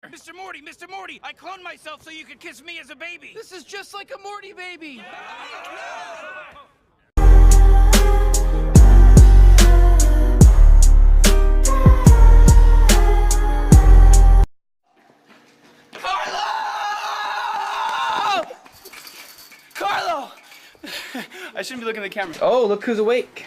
Mr. Morty, I cloned myself so you could kiss me as a baby. This is just like a Morty baby. Carlo! I shouldn't be looking at the camera. Oh, look who's awake.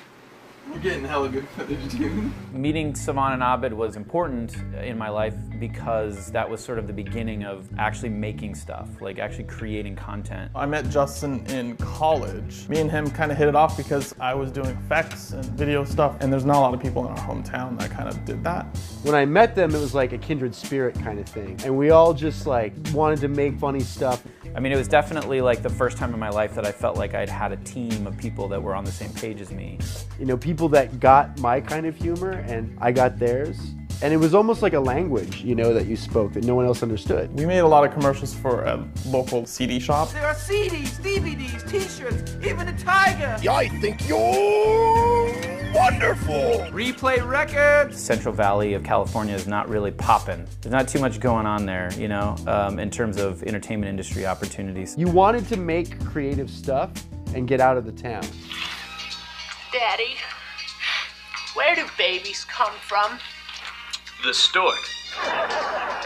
We're getting hella good footage, dude. Meeting Savan and Abed was important in my life because that was sort of the beginning of actually making stuff, like actually creating content. I met Justin in college. Me and him kind of hit it off because I was doing effects and video stuff, and there's not a lot of people in our hometown that kind of did that. When I met them, it was like a kindred spirit kind of thing. And we all just like wanted to make funny stuff. I mean, it was definitely like the first time in my life that I felt like I'd had a team of people that were on the same page as me. You know, people that got my kind of humor and I got theirs. And it was almost like a language, you know, that you spoke that no one else understood. We made a lot of commercials for a local CD shop. There are CDs, DVDs, t-shirts, even a tiger. I think you're wonderful. Replay records. Central Valley of California is not really popping. There's not too much going on there, you know, in terms of entertainment industry opportunities. You wanted to make creative stuff and get out of the town. Daddy, where do babies come from? The stork.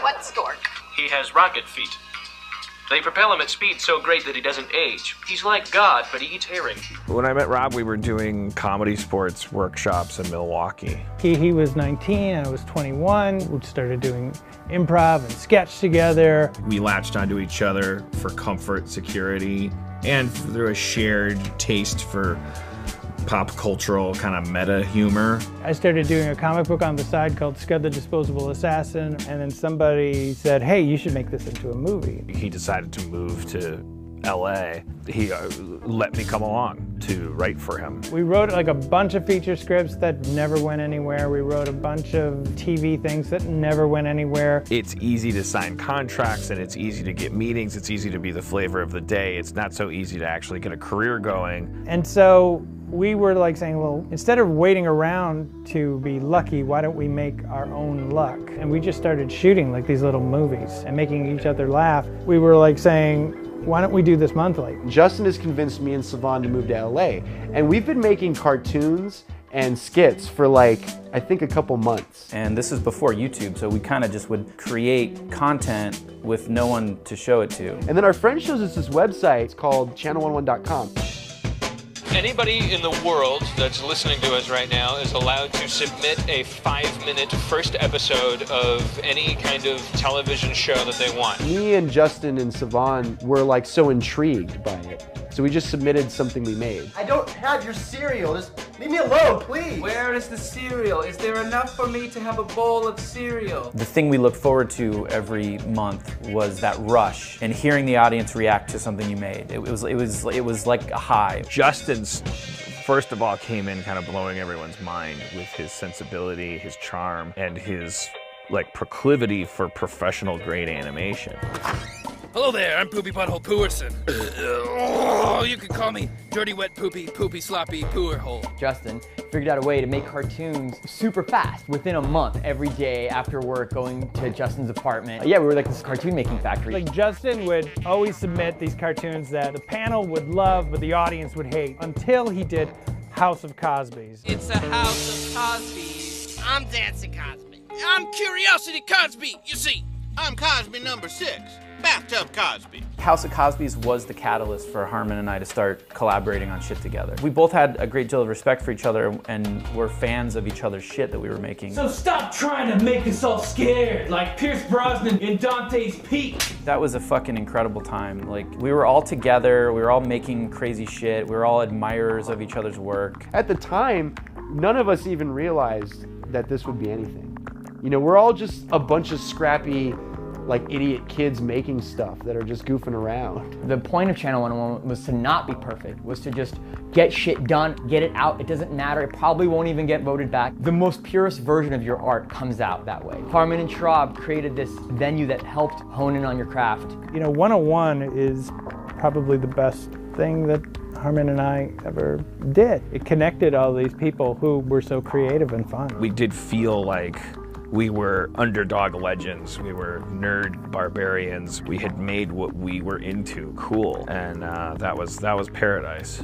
What stork? He has rocket feet. They propel him at speed so great that he doesn't age. He's like God, but he eats herring. When I met Rob, we were doing comedy sports workshops in Milwaukee. He was 19, I was 21. We started doing improv and sketch together. We latched onto each other for comfort, security, and through a shared taste for pop cultural kind of meta humor. I started doing a comic book on the side called Scud the Disposable Assassin, and then somebody said, hey, you should make this into a movie. He decided to move to LA. He let me come along to write for him. We wrote like a bunch of feature scripts that never went anywhere. We wrote a bunch of TV things that never went anywhere. It's easy to sign contracts and it's easy to get meetings. It's easy to be the flavor of the day. It's not so easy to actually get a career going. And so we were like saying, well, instead of waiting around to be lucky, why don't we make our own luck? And we just started shooting like these little movies and making each other laugh. We were like saying, why don't we do this monthly? Justin has convinced me and Savan to move to LA. And we've been making cartoons and skits for like, I think a couple months. And this is before YouTube, so we kind of just would create content with no one to show it to. And then our friend shows us this website. It's called channel11.com. Anybody in the world that's listening to us right now is allowed to submit a 5-minute first episode of any kind of television show that they want. Me and Justin and Savan were like so intrigued by it. So we just submitted something we made. I don't have your cereal. Just leave me alone, please. Where is the cereal? Is there enough for me to have a bowl of cereal? The thing we looked forward to every month was that rush and hearing the audience react to something you made. It was like a high. Justin's, first of all, came in kind of blowing everyone's mind with his sensibility, his charm, and his like proclivity for professional grade animation. Hello there, I'm Poopy Butthole Pooerson. Oh, you can call me Dirty Wet Poopy, Poopy Sloppy Pooer Hole. Justin figured out a way to make cartoons super fast, within a month, every day after work, going to Justin's apartment. Yeah, we were like this cartoon making factory. Like Justin would always submit these cartoons that the panel would love, but the audience would hate, until he did House of Cosby's. It's a house of Cosby's. I'm Dancing Cosby. I'm Curiosity Cosby, you see. I'm Cosby number 6, Bathtub Cosby. House of Cosby's was the catalyst for Harmon and I to start collaborating on shit together. We both had a great deal of respect for each other and were fans of each other's shit that we were making. So stop trying to make us all scared, like Pierce Brosnan in Dante's Peak. That was a fucking incredible time. Like, we were all together, we were all making crazy shit, we were all admirers of each other's work. At the time, none of us even realized that this would be anything. You know, we're all just a bunch of scrappy, like idiot kids making stuff that are just goofing around. The point of Channel 101 was to not be perfect, was to just get shit done, get it out. It doesn't matter, it probably won't even get voted back. The most purest version of your art comes out that way. Harmon and Schraub created this venue that helped hone in on your craft. You know, 101 is probably the best thing that Harmon and I ever did. It connected all these people who were so creative and fun. We did feel like We were underdog legends. We were nerd barbarians. We had made what we were into cool, and that was paradise.